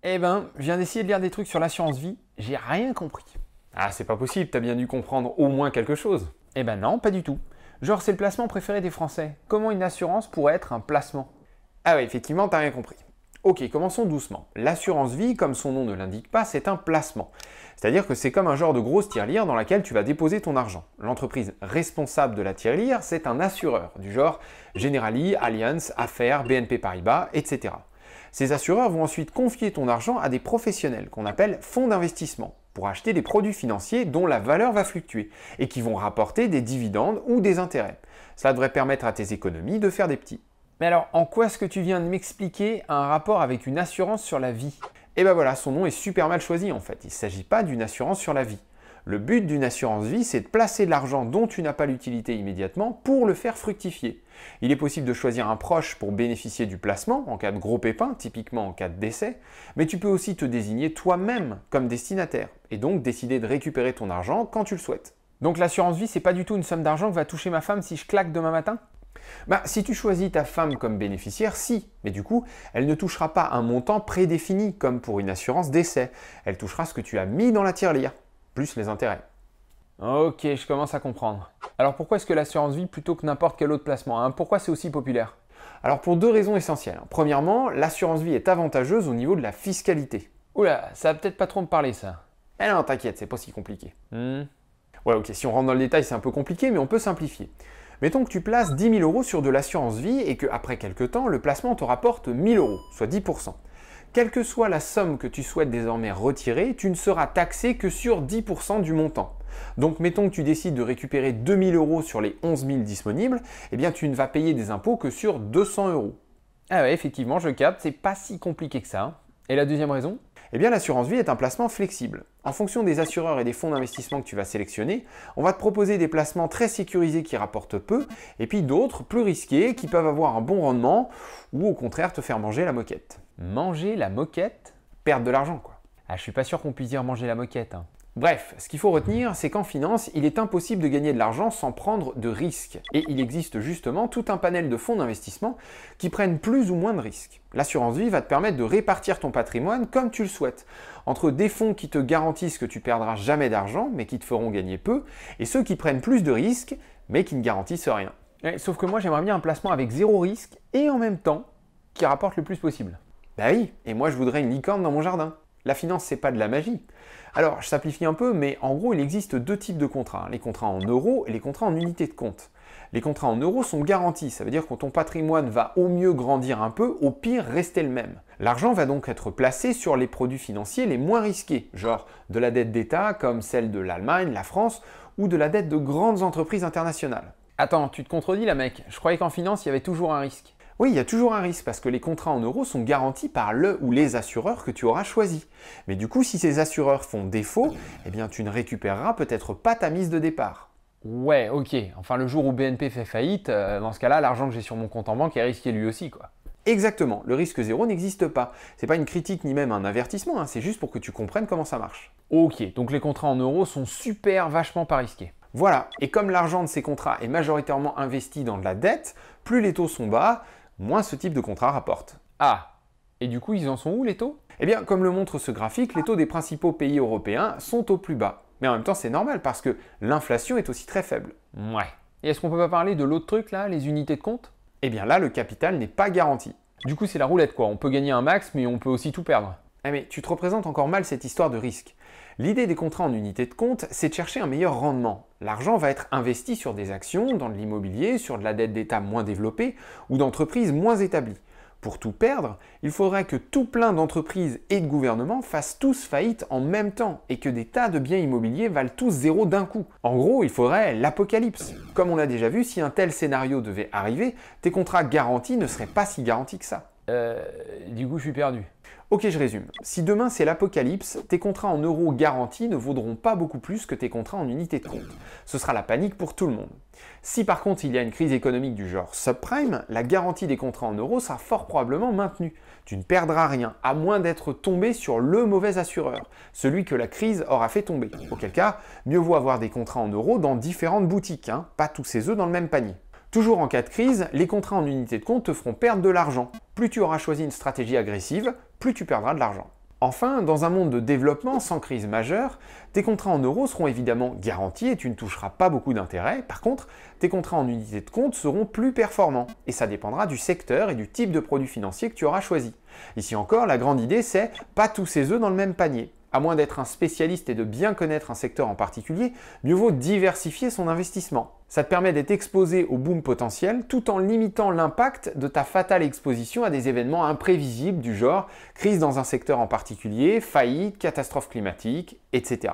Eh ben, je viens d'essayer de lire des trucs sur l'assurance vie, j'ai rien compris. Ah, c'est pas possible, t'as bien dû comprendre au moins quelque chose. Eh ben non, pas du tout. Genre, c'est le placement préféré des Français. Comment une assurance pourrait être un placement? Ah ouais, effectivement, t'as rien compris. Ok, commençons doucement. L'assurance vie, comme son nom ne l'indique pas, c'est un placement. C'est-à-dire que c'est comme un genre de grosse tirelire dans laquelle tu vas déposer ton argent. L'entreprise responsable de la tirelire, c'est un assureur, du genre Generali, Allianz, Affaires, BNP Paribas, etc. Ces assureurs vont ensuite confier ton argent à des professionnels qu'on appelle fonds d'investissement pour acheter des produits financiers dont la valeur va fluctuer et qui vont rapporter des dividendes ou des intérêts. Cela devrait permettre à tes économies de faire des petits. Mais alors, en quoi est-ce que tu viens de m'expliquer un rapport avec une assurance sur la vie? Et ben voilà, son nom est super mal choisi en fait. Il ne s'agit pas d'une assurance sur la vie. Le but d'une assurance vie, c'est de placer de l'argent dont tu n'as pas l'utilité immédiatement pour le faire fructifier. Il est possible de choisir un proche pour bénéficier du placement en cas de gros pépins, typiquement en cas de décès, mais tu peux aussi te désigner toi-même comme destinataire et donc décider de récupérer ton argent quand tu le souhaites. Donc l'assurance vie, c'est pas du tout une somme d'argent que va toucher ma femme si je claque demain matin? Bah, si tu choisis ta femme comme bénéficiaire, si, mais du coup, elle ne touchera pas un montant prédéfini comme pour une assurance décès. Elle touchera ce que tu as mis dans la tirelire, plus les intérêts. Ok, je commence à comprendre. Alors pourquoi est-ce que l'assurance vie plutôt que n'importe quel autre placement, hein? Pourquoi c'est aussi populaire? Alors pour deux raisons essentielles. Premièrement, l'assurance vie est avantageuse au niveau de la fiscalité. Oula, ça va peut-être pas trop me parler ça. Eh non, t'inquiète, c'est pas si compliqué. Ouais, ok, si on rentre dans le détail, c'est un peu compliqué, mais on peut simplifier. Mettons que tu places 10 000 € sur de l'assurance vie et qu'après quelques temps, le placement te rapporte 1 000 €, soit 10%. Quelle que soit la somme que tu souhaites désormais retirer, tu ne seras taxé que sur 10% du montant. Donc mettons que tu décides de récupérer 2 000 € sur les 11 000 disponibles, eh bien tu ne vas payer des impôts que sur 200 €. Ah ouais, effectivement, je capte, c'est pas si compliqué que ça, hein. Et la deuxième raison? Eh bien l'assurance vie est un placement flexible. En fonction des assureurs et des fonds d'investissement que tu vas sélectionner, on va te proposer des placements très sécurisés qui rapportent peu, et puis d'autres plus risqués qui peuvent avoir un bon rendement, ou au contraire te faire manger la moquette. Manger la moquette? Perdre de l'argent quoi. Ah, je suis pas sûr qu'on puisse dire manger la moquette, hein. Bref, ce qu'il faut retenir, c'est qu'en finance, il est impossible de gagner de l'argent sans prendre de risques. Et il existe justement tout un panel de fonds d'investissement qui prennent plus ou moins de risques. L'assurance vie va te permettre de répartir ton patrimoine comme tu le souhaites, entre des fonds qui te garantissent que tu perdras jamais d'argent, mais qui te feront gagner peu, et ceux qui prennent plus de risques, mais qui ne garantissent rien. Ouais, sauf que moi, j'aimerais bien un placement avec zéro risque et en même temps qui rapporte le plus possible. Bah oui, et moi je voudrais une licorne dans mon jardin. La finance, c'est pas de la magie. Alors, je simplifie un peu, mais en gros, il existe deux types de contrats, les contrats en euros et les contrats en unités de compte. Les contrats en euros sont garantis, ça veut dire que ton patrimoine va au mieux grandir un peu, au pire rester le même. L'argent va donc être placé sur les produits financiers les moins risqués, genre de la dette d'État comme celle de l'Allemagne, la France, ou de la dette de grandes entreprises internationales. Attends, tu te contredis là mec, je croyais qu'en finance, il y avait toujours un risque. Oui, il y a toujours un risque parce que les contrats en euros sont garantis par le ou les assureurs que tu auras choisis. Mais du coup, si ces assureurs font défaut, eh bien tu ne récupéreras peut-être pas ta mise de départ. Ouais, ok. Enfin, le jour où BNP fait faillite, dans ce cas-là, l'argent que j'ai sur mon compte en banque est risqué lui aussi, quoi. Exactement, le risque zéro n'existe pas. C'est pas une critique ni même un avertissement, hein, c'est juste pour que tu comprennes comment ça marche. Ok, donc les contrats en euros sont super vachement pas risqués. Voilà, et comme l'argent de ces contrats est majoritairement investi dans de la dette, plus les taux sont bas, moins ce type de contrat rapporte. Ah, et du coup, ils en sont où les taux? Eh bien, comme le montre ce graphique, les taux des principaux pays européens sont au plus bas. Mais en même temps, c'est normal parce que l'inflation est aussi très faible. Ouais. Et est-ce qu'on peut pas parler de l'autre truc là, les unités de compte? Eh bien là, le capital n'est pas garanti. Du coup, c'est la roulette quoi. On peut gagner un max, mais on peut aussi tout perdre. Ah mais tu te représentes encore mal cette histoire de risque. L'idée des contrats en unité de compte, c'est de chercher un meilleur rendement. L'argent va être investi sur des actions, dans de l'immobilier, sur de la dette d'État moins développée ou d'entreprises moins établies. Pour tout perdre, il faudrait que tout plein d'entreprises et de gouvernements fassent tous faillite en même temps et que des tas de biens immobiliers valent tous zéro d'un coup. En gros, il faudrait l'apocalypse. Comme on l'a déjà vu, si un tel scénario devait arriver, tes contrats garantis ne seraient pas si garantis que ça. Du coup, je suis perdu. Ok, je résume. Si demain c'est l'apocalypse, tes contrats en euros garantis ne vaudront pas beaucoup plus que tes contrats en unité de compte. Ce sera la panique pour tout le monde. Si par contre il y a une crise économique du genre subprime, la garantie des contrats en euros sera fort probablement maintenue. Tu ne perdras rien, à moins d'être tombé sur le mauvais assureur, celui que la crise aura fait tomber. Auquel cas, mieux vaut avoir des contrats en euros dans différentes boutiques, hein, pas tous ces œufs dans le même panier. Toujours en cas de crise, les contrats en unité de compte te feront perdre de l'argent. Plus tu auras choisi une stratégie agressive, plus tu perdras de l'argent. Enfin, dans un monde de développement sans crise majeure, tes contrats en euros seront évidemment garantis et tu ne toucheras pas beaucoup d'intérêt. Par contre, tes contrats en unités de compte seront plus performants et ça dépendra du secteur et du type de produit financier que tu auras choisi. Ici encore, la grande idée, c'est pas tous ses œufs dans le même panier. À moins d'être un spécialiste et de bien connaître un secteur en particulier, mieux vaut diversifier son investissement. Ça te permet d'être exposé au boom potentiel tout en limitant l'impact de ta fatale exposition à des événements imprévisibles du genre crise dans un secteur en particulier, faillite, catastrophe climatique, etc.